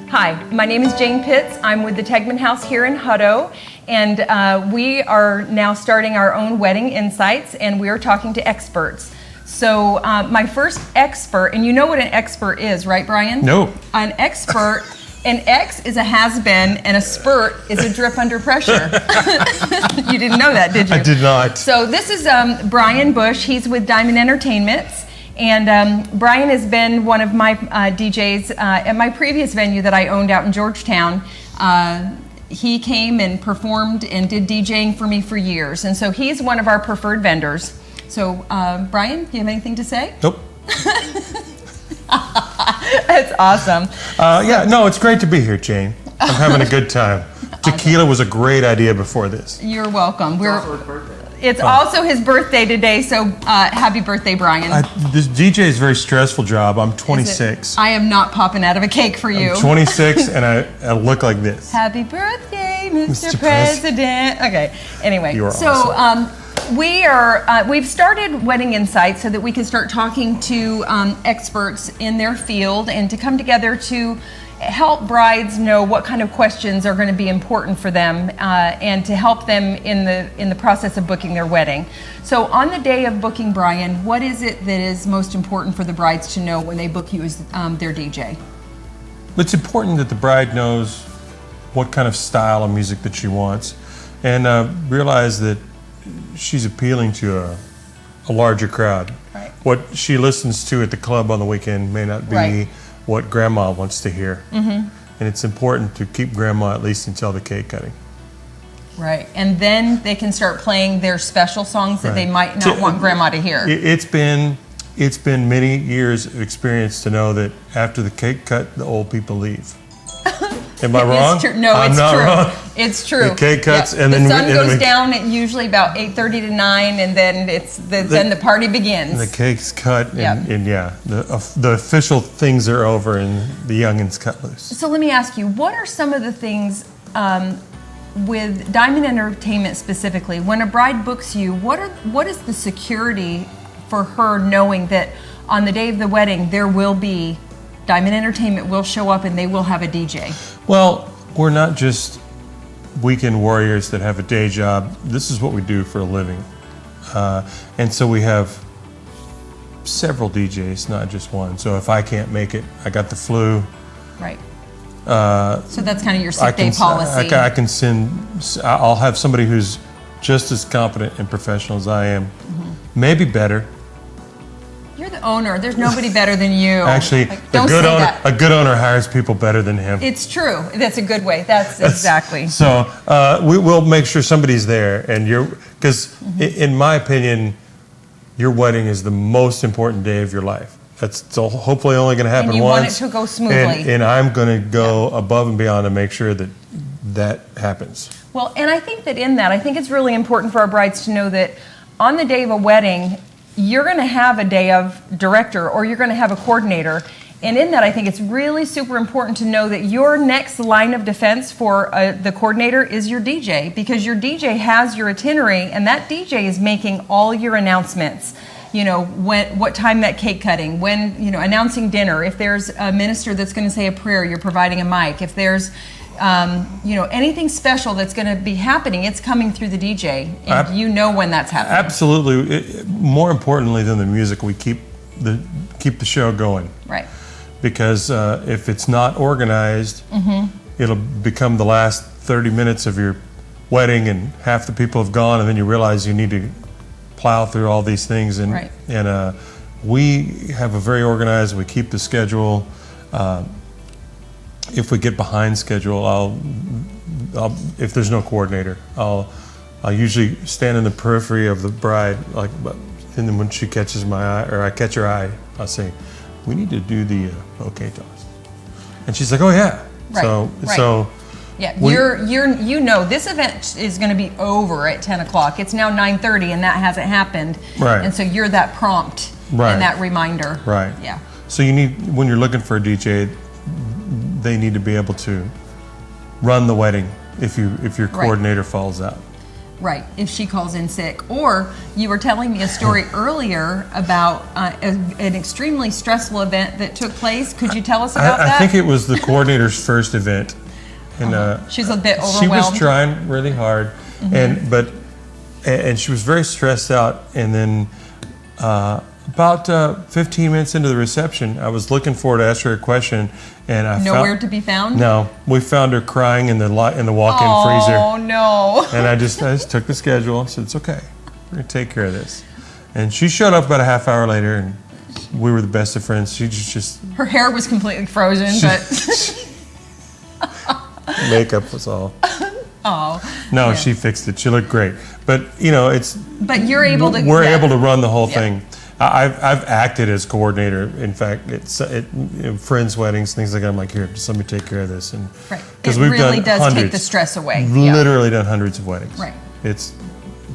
Hi, my name is Jane Pitts. I'm with the Tegman House here in Hutto, and we are now starting our own wedding insights, and we are talking to experts. So my first expert, and you know what an expert is, right, Brian? No. An expert, an X is a has-been, and a spurt is a drip under pressure. You didn't know that, did you? I did not. So this is Brian Busch. He's with Diamond Entertainments. And Brian has been one of my DJs at my previous venue that I owned out in Georgetown. He came and performed and did DJing for me for years. And so he's one of our preferred vendors. So Brian, do you have anything to say? Nope. That's awesome. No, it's great to be here, Jane. I'm having a good time. Tequila was a great idea before this. You're welcome. It's also his birthday today, so happy birthday, Brian. This DJ is a very stressful job. I'm 26. I am not popping out of a cake for you. I'm 26 and I look like this. Happy birthday, Mr. President. Okay, anyway. You are so awesome. We've started Wedding Insights so that we can start talking to experts in their field and to come together to help brides know what kind of questions are going to be important for them and to help them in the process of booking their wedding. So on the day of booking, Brian, what is it that is most important for the brides to know when they book you as their DJ? It's important that the bride knows what kind of style of music that she wants and realize that she's appealing to a larger crowd. Right. What she listens to at the club on the weekend may not be Right. what grandma wants to hear. Mm-hmm. And it's important to keep grandma at least until the cake cutting. Right, and then they can start playing their special songs that they might not want grandma to hear. It's been many years of experience to know that after the cake cut, the old people leave. Am I wrong? It's true. No, I'm it's not true. wrong. It's true. The cake cuts, yeah. and the then sun goes down at usually about 8:30 to 9, and then then the party begins. The cake's cut, and, Yep. the official things are over, and the youngins cut loose. So let me ask you, what are some of the things with Diamond Entertainment specifically? When a bride books you, what is the security for her knowing that on the day of the wedding there will be Diamond Entertainment will show up and they will have a DJ? Well, we're not just weekend warriors that have a day job. This is what we do for a living. And so we have several DJs, not just one. So if I can't make it, I got the flu. Right. So that's kind of your sick day policy. I can I'll have somebody who's just as competent and professional as I am. Mm-hmm. Maybe better. You're the owner. There's nobody better than you. Actually, don't say that. A good owner hires people better than him. It's true. That's a good way. That's exactly. So we will make sure somebody's there, and because in my opinion, your wedding is the most important day of your life. That's hopefully only going to happen once. And you once. want it to go smoothly. And I'm going to go above and beyond to make sure that happens. Well, and I think that in that, I think it's really important for our brides to know that on the day of a wedding, you're going to have a day of director or you're going to have a coordinator. And in that, I think it's really super important to know that your next line of defense for the coordinator is your DJ, because your DJ has your itinerary and that DJ is making all your announcements. You know, what time that cake cutting, when, announcing dinner. If there's a minister that's going to say a prayer, you're providing a mic. If there's anything special that's going to be happening, it's coming through the DJ, and you know when that's happening. Absolutely. More importantly than the music, we keep the show going. Right. Because if it's not organized, it'll become the last 30 minutes of your wedding, and half the people have gone, and then you realize you need to plow through all these things. And right. and we have a very organized. We keep the schedule. If we get behind schedule, I'll if there's no coordinator, I'll usually stand in the periphery of the bride, and then when she catches my eye or I catch her eye, I'll say, "We need to do the bouquet toss," and she's like, "Oh yeah." Right. So yeah, this event is going to be over at 10 o'clock. It's now 9:30, and that hasn't happened. Right. And so you're that prompt and that reminder. Right. Yeah. So when you're looking for a DJ, they need to be able to run the wedding if your coordinator falls out. Right, if she calls in sick. Or you were telling me a story earlier about an extremely stressful event that took place. Could you tell us about that? I think it was the coordinator's first event. And she's a bit overwhelmed. she was trying really hard, and she was very stressed out. And then about 15 minutes into the reception, I was looking for her to ask her a question, and I nowhere to be found. No, we found her crying in the walk-in freezer. Oh no! And I just took the schedule and said, "It's okay, we're gonna take care of this." And she showed up about a half hour later, and we were the best of friends. She just her hair was completely frozen, but makeup was all. Oh. No, yeah. she fixed it. She looked great. But it's. But you're able to. We're able to run the whole thing. I've acted as coordinator. In fact, friends' weddings, things like that. I'm like, here, just let me take care of this, and because it really does take the stress away. Literally done hundreds of weddings. Right. It's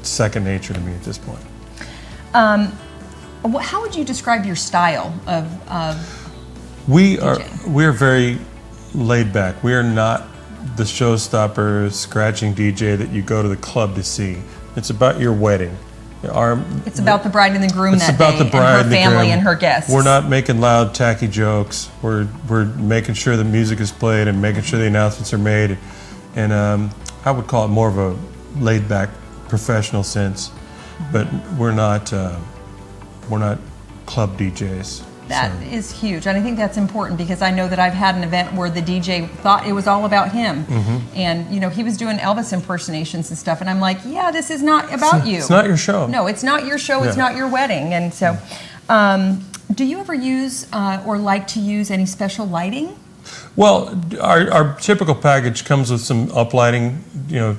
second nature to me at this point. How would you describe your style of? We're very laid back. We are not the showstopper, scratching DJ that you go to the club to see. It's about your wedding. It's about the bride and the groom that day, and her family and her guests. We're not making loud, tacky jokes. We're making sure the music is played and making sure the announcements are made. And I would call it more of a laid-back, professional sense. But we're not club DJs. That is huge, and I think that's important because I know that I've had an event where the DJ thought it was all about him, and he was doing Elvis impersonations and stuff, and I'm like, yeah, this is not about you. It's not your show. No, it's not your show. It's not your wedding, and so, do you ever use or like to use any special lighting? Well, our typical package comes with some uplighting,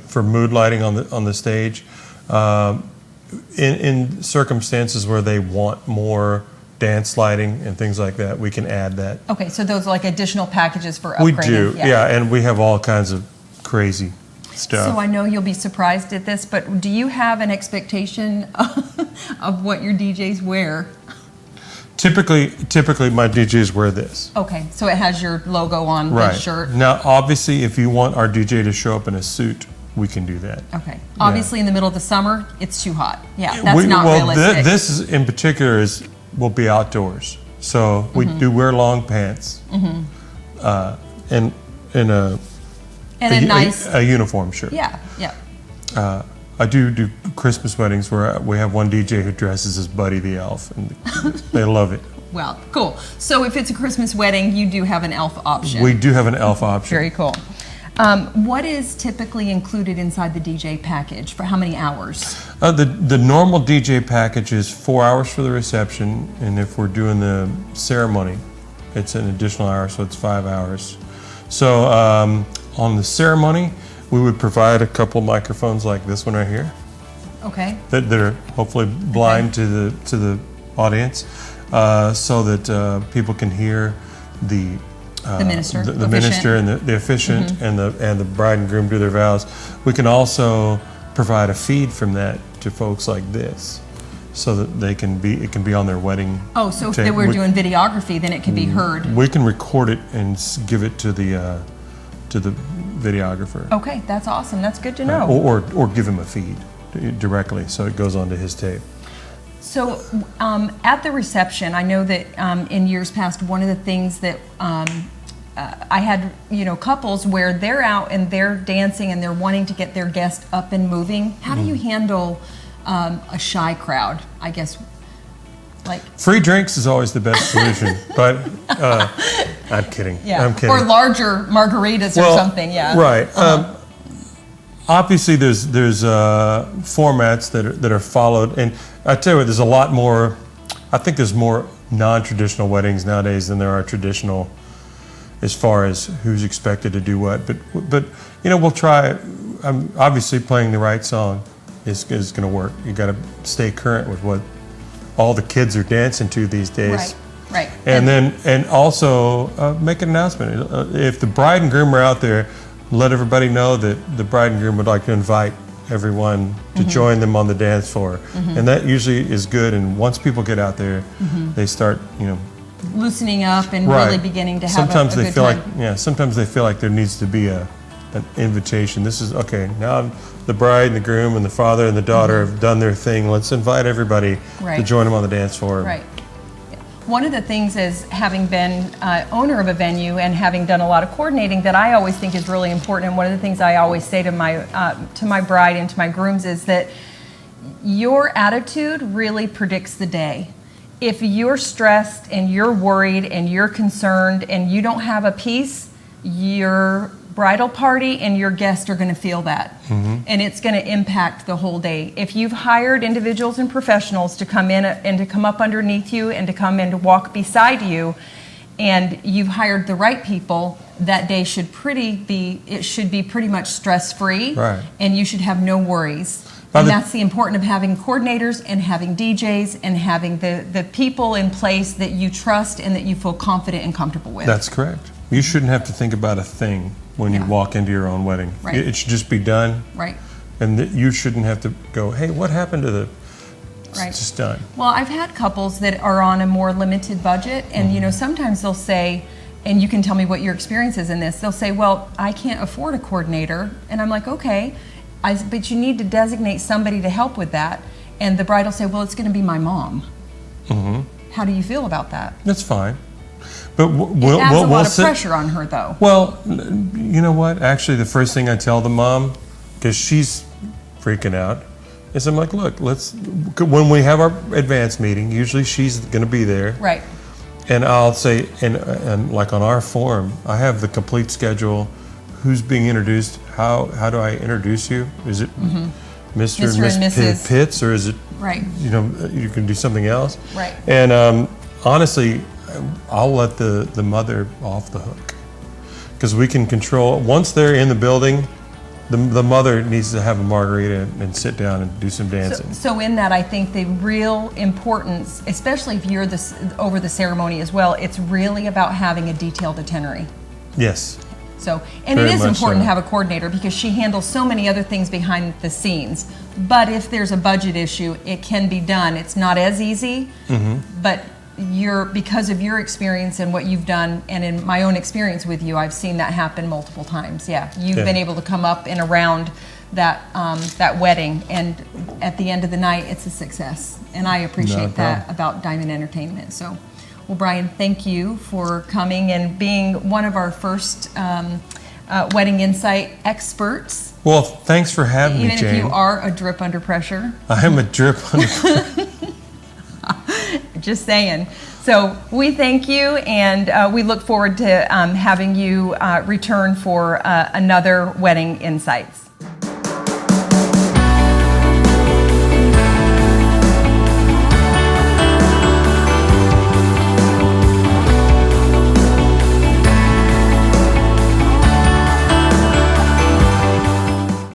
for mood lighting on the stage. In circumstances where they want more dance lighting and things like that, we can add that. Okay, so those are like additional packages for upgrading. We do, yeah, and we have all kinds of crazy stuff. So I know you'll be surprised at this, but do you have an expectation of what your DJs wear? Typically my DJs wear this. Okay, so it has your logo on the shirt. Now, obviously, if you want our DJ to show up in a suit, we can do that. Okay. Obviously, in the middle of the summer, it's too hot. Yeah, that's not realistic. This is, in particular will be outdoors. So we do wear long pants and a nice uniform shirt. Yeah, yeah. I do Christmas weddings where we have one DJ who dresses as Buddy the Elf, and they love it. Well, cool. So if it's a Christmas wedding, you do have an elf option. We do have an elf option. Very cool. What is typically included inside the DJ package? For how many hours? The normal DJ package is 4 hours for the reception, and if we're doing the ceremony, it's an additional hour, so it's 5 hours. So on the ceremony, we would provide a couple microphones like this one right here. Okay. That are hopefully blind to the audience, so that people can hear the minister, the minister and the officiant and the bride and groom do their vows. We can also provide a feed from that to folks like this, so that it can be on their wedding. Oh, so if they were doing videography, then it can be heard. We can record it and give it to the videographer. Okay, that's awesome. That's good to know. Or give him a feed directly, so it goes onto his tape. So at the reception, I know that in years past, one of the things that I had, couples where they're out and they're dancing and they're wanting to get their guest up and moving. How do you handle a shy crowd? I guess, like free drinks is always the best solution, but I'm kidding. Yeah, I'm kidding. Or larger margaritas or something. Yeah, right. Obviously, there's formats that are followed, and I tell you what, there's a lot more. I think there's more non-traditional weddings nowadays than there are traditional, as far as who's expected to do what. But we'll try. Obviously, playing the right song is going to work. You got to stay current with what all the kids are dancing to these days. Right. And also make an announcement. If the bride and groom are out there, let everybody know that the bride and groom would like to invite everyone to join them on the dance floor. And that usually is good. And once people get out there, they start, loosening up and really beginning to have a good time. Sometimes they feel like there needs to be a an invitation. This is, okay, now the bride and the groom and the father and the daughter have done their thing. Let's invite everybody to Right. join them on the dance floor. Right. One of the things is having been owner of a venue and having done a lot of coordinating that I always think is really important, and one of the things I always say to my bride and to my grooms is that your attitude really predicts the day. If you're stressed and you're worried and you're concerned and you don't have a peace, your bridal party and your guests are going to feel that. And it's going to impact the whole day. If you've hired individuals and professionals to come in and to come up underneath you and to come in to walk beside you, and you've hired the right people, that day should be pretty much stress-free. Right. And you should have no worries. Now And the- that's the importance of having coordinators and having DJs and having the people in place that you trust and that you feel confident and comfortable with. That's correct. You shouldn't have to think about a thing when you Yeah. walk into your own wedding. Right. It should just be done, Right. and you shouldn't have to go, hey, what happened to the... It's Right. just done. Well, I've had couples that are on a more limited budget, and sometimes they'll say, and you can tell me what your experience is in this, they'll say, well, I can't afford a coordinator. And I'm like, okay, but you need to designate somebody to help with that. And the bride will say, well, it's going to be my mom. How do you feel about that? That's fine. But It adds a lot of pressure on her, though. Well, you know what? Actually, the first thing I tell the mom, because she's freaking out, is I'm like, look, when we have our advance meeting, usually she's going to be there. Right. And I'll say, and like on our form, I have the complete schedule, who's being introduced, how do I introduce you? Is it Mr. and Mr. and Miss Mrs. Pitts, or is it, Right. you can do something else? Right. And honestly, I'll let the mother off the hook, because we can control, once they're in the building, the mother needs to have a margarita and sit down and do some dancing. So in that, I think the real importance, especially if you're over the ceremony as well, it's really about having a detailed itinerary. Yes. So, and Very it is much important so. to have a coordinator because she handles so many other things behind the scenes. But if there's a budget issue, it can be done. It's not as easy, but because of your experience and what you've done, and in my own experience with you, I've seen that happen multiple times. Yeah, you've been able to come up and around that wedding, and at the end of the night, it's a success. And I appreciate that about Diamond Entertainment. So, well, Brian, thank you for coming and being one of our first Wedding Insight experts. Well, thanks for having me, Even Jane. if you are a drip under pressure. I am a drip under pressure. Just saying. So we thank you, and we look forward to having you return for another Wedding Insights.